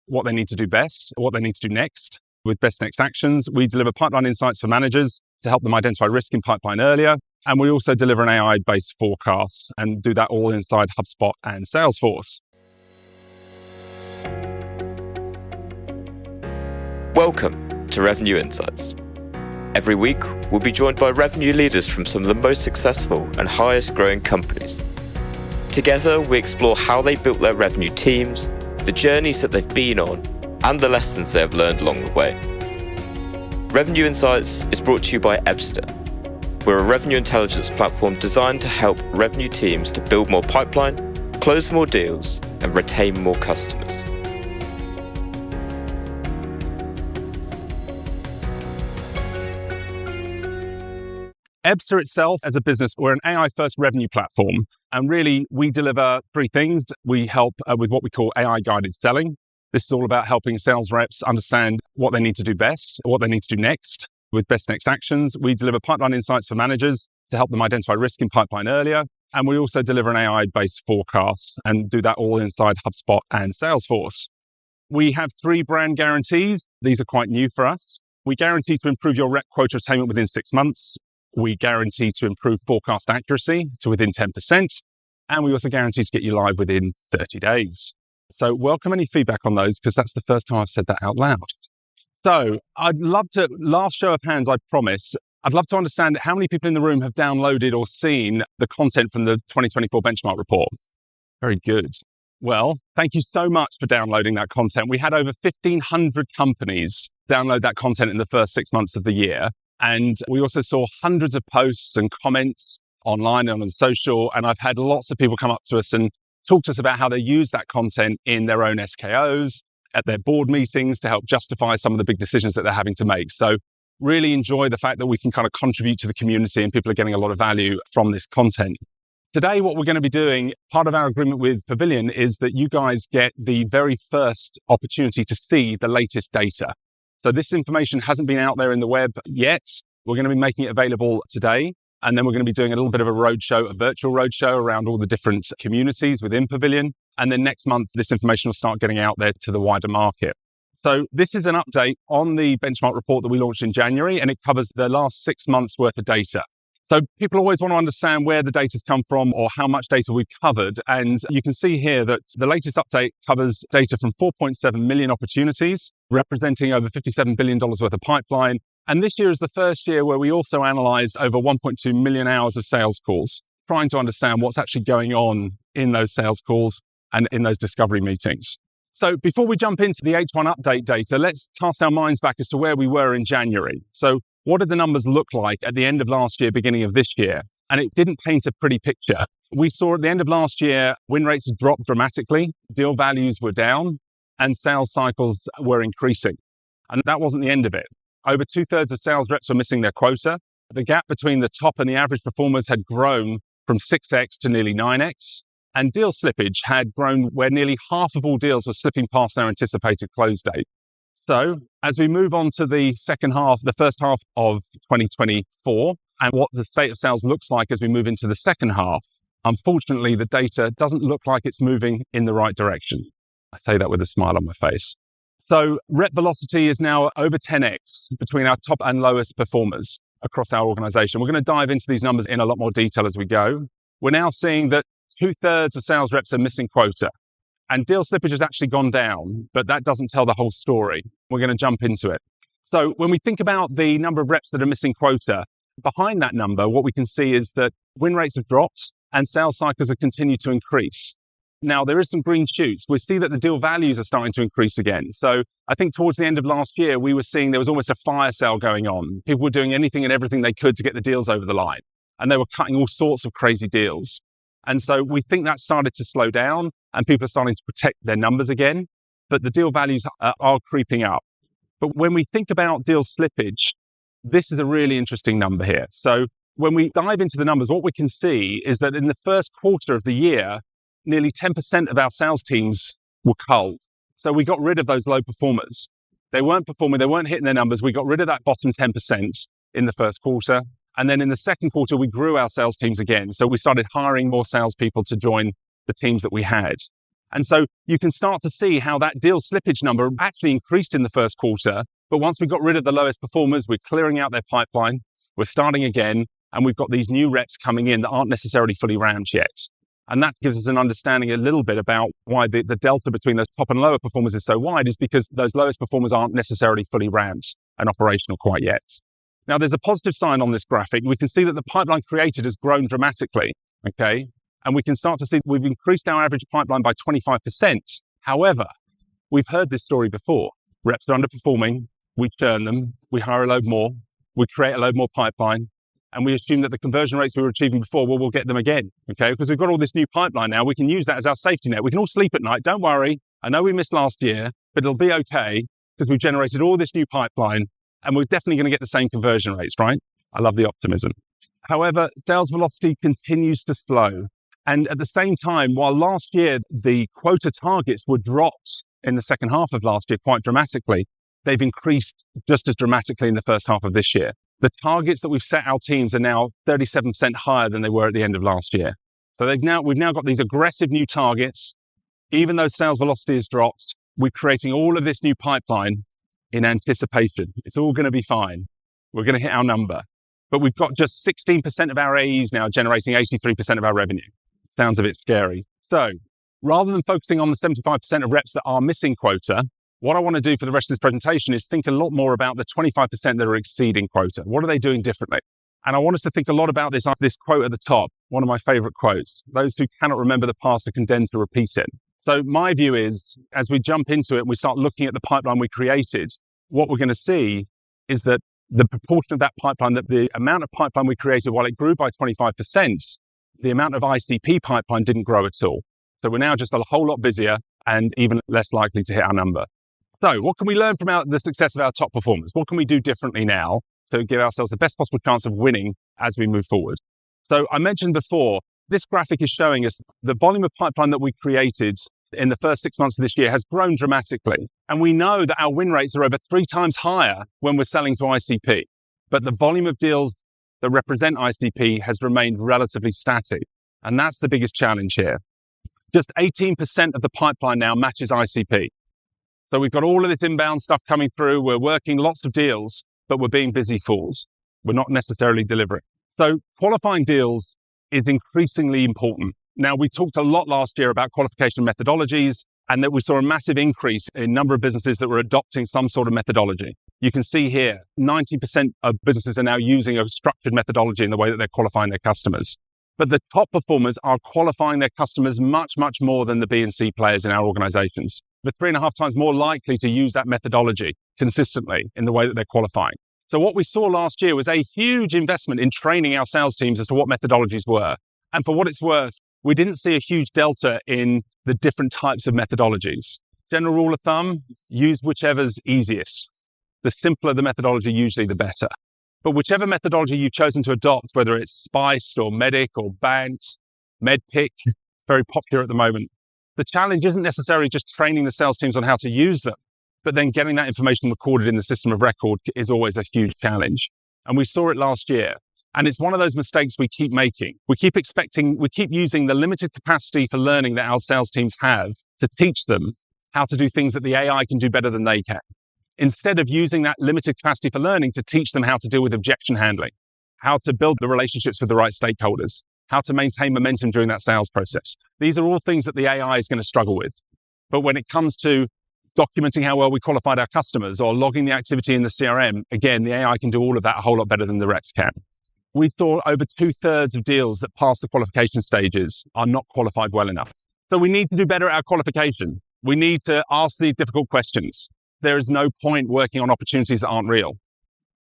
what they need to do best, what they need to do next with best next actions. We deliver pipeline insights for managers to help them identify risk in pipeline earlier. And we also deliver an AI-based forecast and do that all inside HubSpot and Salesforce. Welcome to Revenue Insights. Every week, we'll be joined by revenue leaders from some of the most successful and highest growing companies. Together, we explore how they built their revenue teams, the journeys that they've been on, and the lessons they have learned along the way. Revenue Insights is brought to you by Ebster. We're a revenue intelligence platform designed to help revenue teams to build more pipeline, close more deals, and retain more customers. Ebster itself, as a business, we're an AI-first revenue platform. And really, we deliver three things. We help with what we call AI-guided selling. This is all about helping sales reps understand what they need to do best, what they need to do next with best next actions. We deliver pipeline insights for managers to help them identify risk in pipeline earlier. And we also deliver an AI-based forecast and do that all inside HubSpot and Salesforce. We have 3 brand guarantees. These are quite new for us. We guarantee to improve your rep quota attainment within 6 months. We guarantee to improve forecast accuracy to within 10%. And we also guarantee to get you live within 30 days. So welcome any feedback on those, because that's the first time I've said that out loud. So I'd love to, last show of hands, I promise, I'd love to understand how many people in the room have downloaded or seen the content from the 2024 benchmark report. Very good. Well, thank you so much for downloading that content. We had over 1,500 companies download that content in the first 6 months of the year. And we also saw hundreds of posts and comments online and on social. And I've had lots of people come up to us and talk to us about how they use that content in their own SKOs, at their board meetings to help justify some of the big decisions that they're having to make. So really enjoy the fact that we can kind of contribute to the community and people are getting a lot of value from this content. Today, what we're going to be doing, part of our agreement with Pavilion, is that you guys get the very first opportunity to see the latest data. So this information hasn't been out there in the web yet. We're going to be making it available today. And then we're going to be doing a little bit of a roadshow, a virtual roadshow around all the different communities within Pavilion. And then next month, this information will start getting out there to the wider market. So this is an update on the benchmark report that we launched in January, and it covers the last 6 months worth of data. So people always want to understand where the data's come from or how much data we've covered. And you can see here that the latest update covers data from 4.7 million opportunities, representing over $57 billion worth of pipeline. And this year is the first year where we also analyzed over 1.2 million hours of sales calls, trying to understand what's actually going on in those sales calls and in those discovery meetings. So before we jump into the H1 update data, let's cast our minds back as to where we were in January. So what did the numbers look like at the end of last year, beginning of this year? And it didn't paint a pretty picture. We saw at the end of last year, win rates had dropped dramatically, deal values were down, and sales cycles were increasing. And that wasn't the end of it. Over 2/3 of sales reps were missing their quota. The gap between the top and the average performers had grown from 6x to nearly 9x. And deal slippage had grown where nearly half of all deals were slipping past their anticipated close date. So as we move on to the first half of 2024, and what the state of sales looks like as we move into the second half, unfortunately, the data doesn't look like it's moving in the right direction. I say that with a smile on my face. So rep velocity is now over 10x between our top and lowest performers across our organization. We're going to dive into these numbers in a lot more detail as we go. We're now seeing that 2/3 of sales reps are missing quota. And deal slippage has actually gone down, but that doesn't tell the whole story. We're going to jump into it. So when we think about the number of reps that are missing quota, behind that number, what we can see is that win rates have dropped and sales cycles have continued to increase. Now, there is some green shoots. We see that the deal values are starting to increase again. So I think towards the end of last year, we were seeing there was almost a fire sale going on. People were doing anything and everything they could to get the deals over the line. And they were cutting all sorts of crazy deals. And so we think that started to slow down and people are starting to protect their numbers again, but the deal values are creeping up. But when we think about deal slippage, this is a really interesting number here. So when we dive into the numbers, what we can see is that in the first quarter of the year, nearly 10% of our sales teams were culled. So we got rid of those low performers. They weren't performing, they weren't hitting their numbers. We got rid of that bottom 10% in the first quarter. And then in the second quarter, we grew our sales teams again. So we started hiring more salespeople to join the teams that we had. And so you can start to see how that deal slippage number actually increased in the first quarter. But once we got rid of the lowest performers, we're clearing out their pipeline, we're starting again, and we've got these new reps coming in that aren't necessarily fully ramped yet. And that gives us an understanding a little bit about why the delta between those top and lower performers is so wide, is because those lowest performers aren't necessarily fully ramped and operational quite yet. Now, there's a positive sign on this graphic. We can see that the pipeline created has grown dramatically, okay? And we can start to see that we've increased our average pipeline by 25%. However, we've heard this story before. Reps are underperforming, we churn them, we hire a load more, we create a load more pipeline, and we assume that the conversion rates we were achieving before, well, we'll get them again, okay? Because we've got all this new pipeline now, we can use that as our safety net. We can all sleep at night, don't worry. I know we missed last year, but it'll be okay because we've generated all this new pipeline and we're definitely going to get the same conversion rates, right? I love the optimism. However, sales velocity continues to slow. And at the same time, while last year the quota targets were dropped in the second half of last year quite dramatically, they've increased just as dramatically in the first half of this year. The targets that we've set our teams are now 37% higher than they were at the end of last year. So we've now got these aggressive new targets. Even though sales velocity has dropped, we're creating all of this new pipeline in anticipation. It's all going to be fine. We're going to hit our number. But we've got just 16% of our AEs now generating 83% of our revenue. Sounds a bit scary. So rather than focusing on the 75% of reps that are missing quota, what I want to do for the rest of this presentation is think a lot more about the 25% that are exceeding quota. What are they doing differently? And I want us to think a lot about this quote at the top, one of my favorite quotes. Those who cannot remember the past are condemned to repeat it. So my view is, as we jump into it and we start looking at the pipeline we created, what we're going to see is that the proportion of that pipeline, that the amount of pipeline we created, while it grew by 25%, the amount of ICP pipeline didn't grow at all. So we're now just a whole lot busier and even less likely to hit our number. So what can we learn from the success of our top performers? What can we do differently now to give ourselves the best possible chance of winning as we move forward? So I mentioned before, this graphic is showing us the volume of pipeline that we created in the first 6 months of this year has grown dramatically. And we know that our win rates are over 3 times higher when we're selling to ICP. But the volume of deals that represent ICP has remained relatively static. And that's the biggest challenge here. Just 18% of the pipeline now matches ICP. So we've got all of this inbound stuff coming through. We're working lots of deals, but we're being busy fools. We're not necessarily delivering. So qualifying deals is increasingly important. Now, we talked a lot last year about qualification methodologies and that we saw a massive increase in number of businesses that were adopting some sort of methodology. You can see here, 90% of businesses are now using a structured methodology in the way that they're qualifying their customers. But the top performers are qualifying their customers much, much more than the B and C players in our organizations. They're 3.5 times more likely to use that methodology consistently in the way that they're qualifying. So what we saw last year was a huge investment in training our sales teams as to what methodologies were. And for what it's worth, we didn't see a huge delta in the different types of methodologies. General rule of thumb, use whichever's easiest. The simpler the methodology, usually the better. But whichever methodology you've chosen to adopt, whether it's SPICE or MEDDIC or BANT, MEDPIC, very popular at the moment, the challenge isn't necessarily just training the sales teams on how to use them, but then getting that information recorded in the system of record is always a huge challenge. And we saw it last year. And it's one of those mistakes we keep making. We keep using the limited capacity for learning that our sales teams have to teach them how to do things that the AI can do better than they can, instead of using that limited capacity for learning to teach them how to deal with objection handling, how to build the relationships with the right stakeholders, how to maintain momentum during that sales process. These are all things that the AI is going to struggle with. But when it comes to documenting how well we qualified our customers or logging the activity in the CRM, again, the AI can do all of that a whole lot better than the reps can. We saw over 2/3 of deals that pass the qualification stages are not qualified well enough. So we need to do better at our qualification. We need to ask the difficult questions. There is no point working on opportunities that aren't real.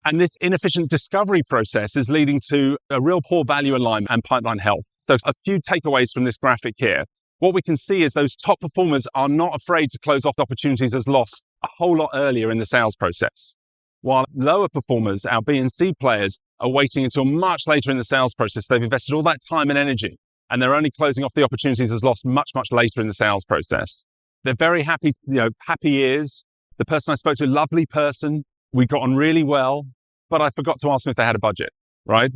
And this inefficient discovery process is leading to a real poor value alignment and pipeline health. So a few takeaways from this graphic here. What we can see is those top performers are not afraid to close off opportunities as lost a whole lot earlier in the sales process. While lower performers, our B and C players, are waiting until much later in the sales process. They've invested all that time and energy, and they're only closing off the opportunities as lost much, much later in the sales process. They're very happy, happy ears. The person I spoke to, lovely person. We got on really well, but I forgot to ask them if they had a budget, right?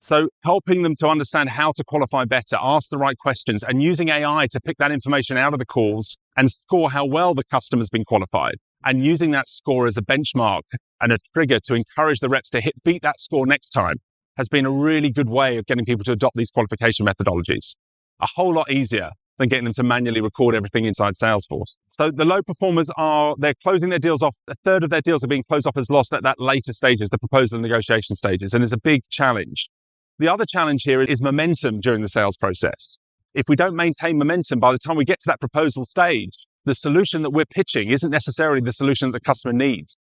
So helping them to understand how to qualify better, ask the right questions, and using AI to pick that information out of the calls and score how well the customer's been qualified, and using that score as a benchmark and a trigger to encourage the reps to beat that score next time has been a really good way of getting people to adopt these qualification methodologies. A whole lot easier than getting them to manually record everything inside Salesforce. So the low performers they're closing their deals off. A third of their deals are being closed off as lost at that later stages, the proposal and negotiation stages, and it's a big challenge. The other challenge here is momentum during the sales process. If we don't maintain momentum, by the time we get to that proposal stage, the solution that we're pitching isn't necessarily the solution that the customer needs.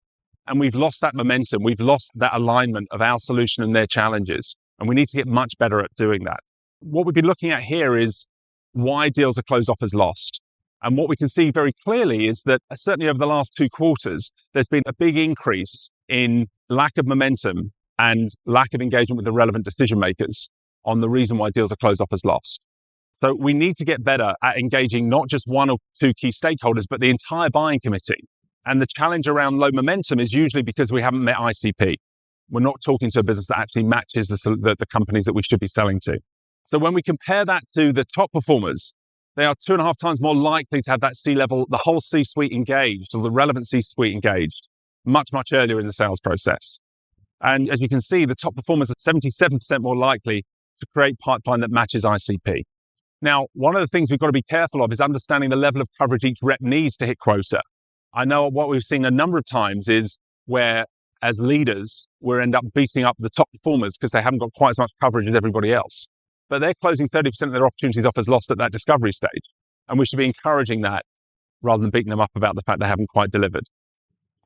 And we've lost that momentum. We've lost that alignment of our solution and their challenges. And we need to get much better at doing that. What we've been looking at here is why deals are closed off as lost. And what we can see very clearly is that certainly over the last 2 quarters, there's been a big increase in lack of momentum and lack of engagement with the relevant decision makers on the reason why deals are closed off as lost. So we need to get better at engaging not just 1 or 2 key stakeholders, but the entire buying committee. And the challenge around low momentum is usually because we haven't met ICP. We're not talking to a business that actually matches the companies that we should be selling to. So when we compare that to the top performers, they are 2.5 times more likely to have that C-level, the whole C-suite engaged, or the relevant C-suite engaged, much, much earlier in the sales process. And as you can see, the top performers are 77% more likely to create pipeline that matches ICP. Now, one of the things we've got to be careful of is understanding the level of coverage each rep needs to hit quota. I know what we've seen a number of times is where, as leaders, we end up beating up the top performers because they haven't got quite as much coverage as everybody else. But they're closing 30% of their opportunities off as lost at that discovery stage. And we should be encouraging that rather than beating them up about the fact they haven't quite delivered.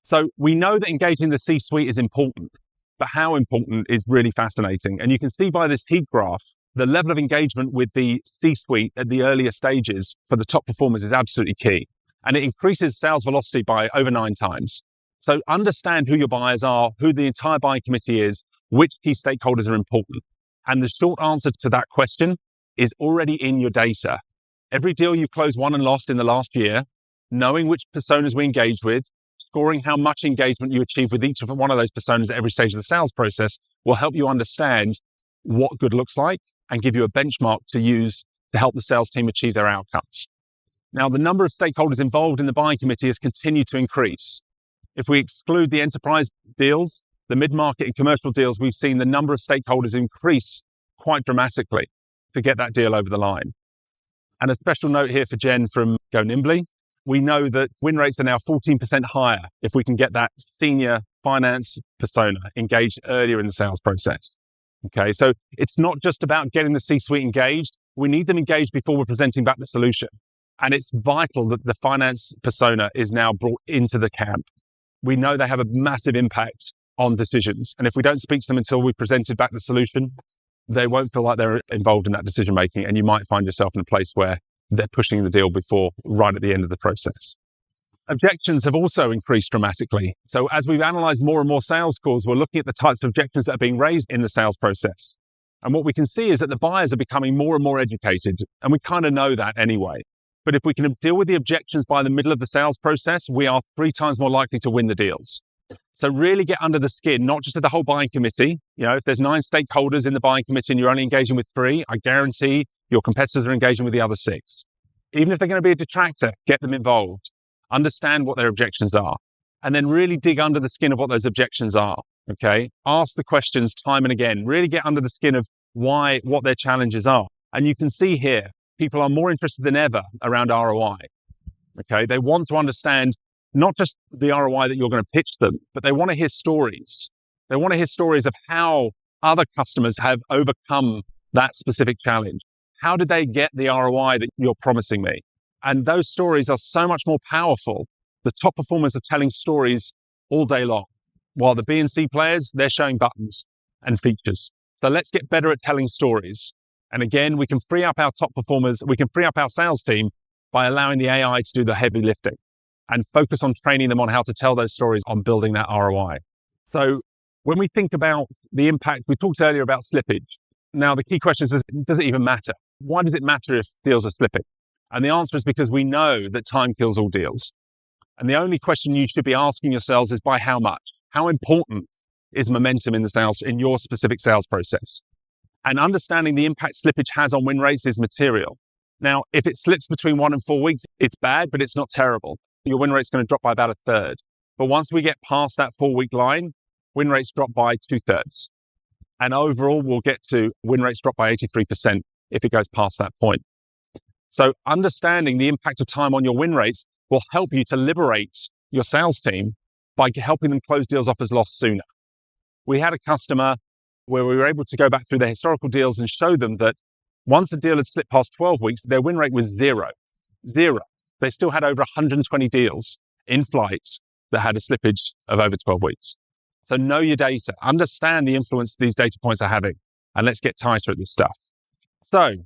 So we know that engaging the C-suite is important, but how important is really fascinating. And you can see by this heat graph, the level of engagement with the C-suite at the earlier stages for the top performers is absolutely key. And it increases sales velocity by over 9 times. So understand who your buyers are, who the entire buying committee is, which key stakeholders are important. And the short answer to that question is already in your data. Every deal you've closed, won and lost in the last year, knowing which personas we engage with, scoring how much engagement you achieve with each of one of those personas at every stage of the sales process will help you understand what good looks like and give you a benchmark to use to help the sales team achieve their outcomes. Now, the number of stakeholders involved in the buying committee has continued to increase. If we exclude the enterprise deals, the mid-market and commercial deals, we've seen the number of stakeholders increase quite dramatically to get that deal over the line. And a special note here for Jen from Go Nimbly. We know that win rates are now 14% higher if we can get that senior finance persona engaged earlier in the sales process. Okay, so it's not just about getting the C-suite engaged. We need them engaged before we're presenting back the solution. And it's vital that the finance persona is now brought into the camp. We know they have a massive impact on decisions. And if we don't speak to them until we've presented back the solution, they won't feel like they're involved in that decision making. And you might find yourself in a place where they're pushing the deal before, right at the end of the process. Objections have also increased dramatically. So as we've analyzed more and more sales calls, we're looking at the types of objections that are being raised in the sales process. And what we can see is that the buyers are becoming more and more educated. And we kind of know that anyway. But if we can deal with the objections by the middle of the sales process, we are 3 times more likely to win the deals. So really get under the skin, not just of the whole buying committee. You know, if there's 9 stakeholders in the buying committee and you're only engaging with 3, I guarantee your competitors are engaging with the other 6. Even if they're going to be a detractor, get them involved. Understand what their objections are. And then really dig under the skin of what those objections are, okay? Ask the questions time and again. Really get under the skin of what their challenges are. And you can see here, people are more interested than ever around ROI, okay? They want to understand not just the ROI that you're going to pitch them, but they want to hear stories. They want to hear stories of how other customers have overcome that specific challenge. How did they get the ROI that you're promising me? And those stories are so much more powerful. The top performers are telling stories all day long, while the B and C players, they're showing buttons and features. So let's get better at telling stories. And again, we can free up our top performers, we can free up our sales team by allowing the AI to do the heavy lifting and focus on training them on how to tell those stories on building that ROI. So when we think about the impact, we talked earlier about slippage. Now, the key question is, does it even matter? Why does it matter if deals are slipping? And the answer is because we know that time kills all deals. And the only question you should be asking yourselves is by how much? How important is momentum in your specific sales process? And understanding the impact slippage has on win rates is material. Now, if it slips between 1 and 4 weeks, it's bad, but it's not terrible. Your win rate's going to drop by about a third. But once we get past that 4-week line, win rates drop by 2/3. And overall, we'll get to win rates drop by 83% if it goes past that point. So understanding the impact of time on your win rates will help you to liberate your sales team by helping them close deals off as lost sooner. We had a customer where we were able to go back through their historical deals and show them that once a deal had slipped past 12 weeks, their win rate was zero. They still had over 120 deals in flight that had a slippage of over 12 weeks. So know your data, understand the influence these data points are having, and let's get tighter at this stuff. So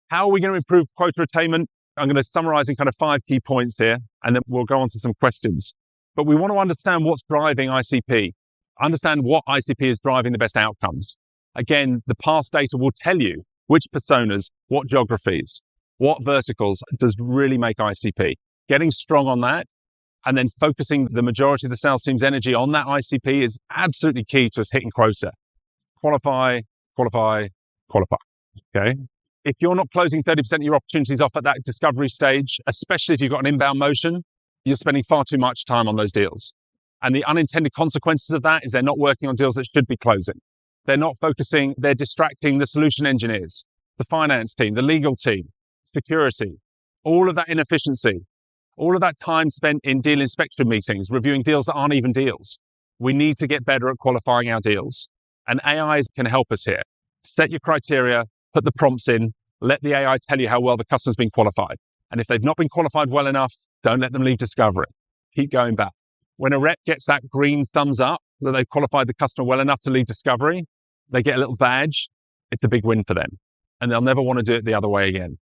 how are we going to improve quota attainment? I'm going to summarize in kind of 5 key points here, and then we'll go on to some questions. But we want to understand what's driving ICP, understand what ICP is driving the best outcomes. Again, the past data will tell you which personas, what geographies, what verticals does really make ICP. Getting strong on that, and then focusing the majority of the sales team's energy on that ICP is absolutely key to us hitting quota. Qualify. Okay. If you're not closing 30% of your opportunities off at that discovery stage, especially if you've got an inbound motion, you're spending far too much time on those deals. And the unintended consequences of that is they're not working on deals that should be closing. They're not focusing, they're distracting the solution engineers, the finance team, the legal team, security, all of that inefficiency. All of that time spent in deal inspection meetings, reviewing deals that aren't even deals. We need to get better at qualifying our deals. And AI can help us here. Set your criteria, put the prompts in, let the AI tell you how well the customer's been qualified. And if they've not been qualified well enough, don't let them leave discovery. Keep going back. When a rep gets that green thumbs up that they've qualified the customer well enough to leave discovery, they get a little badge. It's a big win for them. And they'll never want to do it the other way again.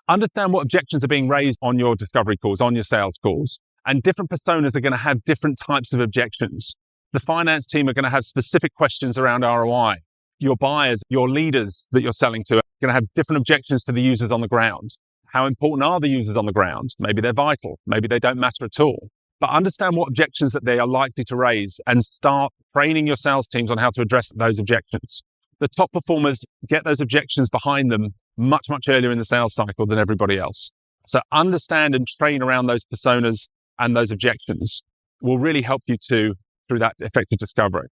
Understand what objections are being raised on your discovery calls, on your sales calls. And different personas are going to have different types of objections. The finance team are going to have specific questions around ROI. Your buyers, your leaders that you're selling to are going to have different objections to the users on the ground. How important are the users on the ground? Maybe they're vital. Maybe they don't matter at all. But understand what objections that they are likely to raise and start training your sales teams on how to address those objections. The top performers get those objections behind them much, much earlier in the sales cycle than everybody else. So understand and train around those personas and those objections will really help you through that effective discovery.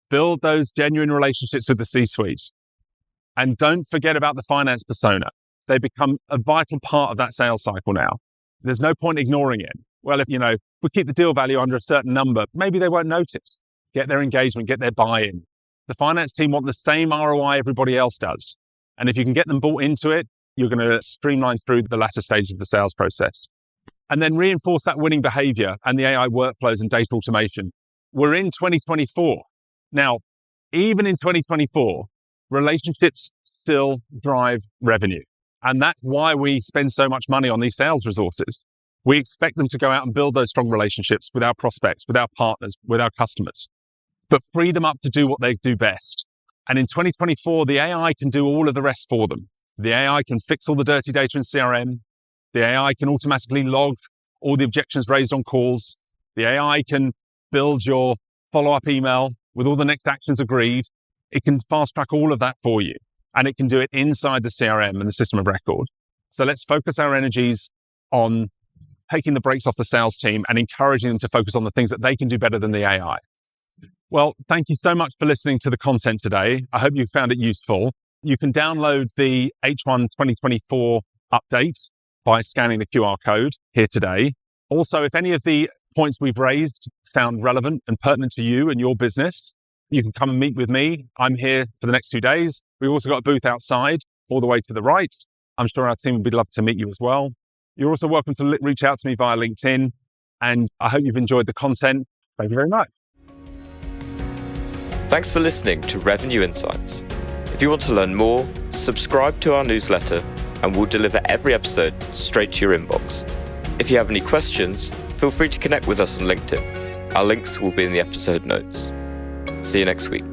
Build those genuine relationships with the C-suites. And don't forget about the finance persona. They become a vital part of that sales cycle now. There's no point ignoring it. Well, if we keep the deal value under a certain number, maybe they won't notice. Get their engagement, get their buy-in. The finance team want the same ROI everybody else does. And if you can get them bought into it, you're going to streamline through the latter stage of the sales process. And then reinforce that winning behavior and the AI workflows and data automation. We're in 2024. Now, even in 2024, relationships still drive revenue. And that's why we spend so much money on these sales resources. We expect them to go out and build those strong relationships with our prospects, with our partners, with our customers, but free them up to do what they do best. And in 2024, the AI can do all of the rest for them. The AI can fix all the dirty data in CRM. The AI can automatically log all the objections raised on calls. The AI can build your follow-up email with all the next actions agreed. It can fast track all of that for you. And it can do it inside the CRM and the system of record. So let's focus our energies on taking the brakes off the sales team and encouraging them to focus on the things that they can do better than the AI. Well, thank you so much for listening to the content today. I hope you found it useful. You can download the H1 2024 update by scanning the QR code here today. Also, if any of the points we've raised sound relevant and pertinent to you and your business, you can come and meet with me. I'm here for the next 2 days. We've also got a booth outside, all the way to the right. I'm sure our team would love to meet you as well. You're also welcome to reach out to me via LinkedIn. And I hope you've enjoyed the content. Thank you very much. Thanks for listening to Revenue Insights. If you want to learn more, subscribe to our newsletter and we'll deliver every episode straight to your inbox. If you have any questions, feel free to connect with us on LinkedIn. Our links will be in the episode notes. See you next week.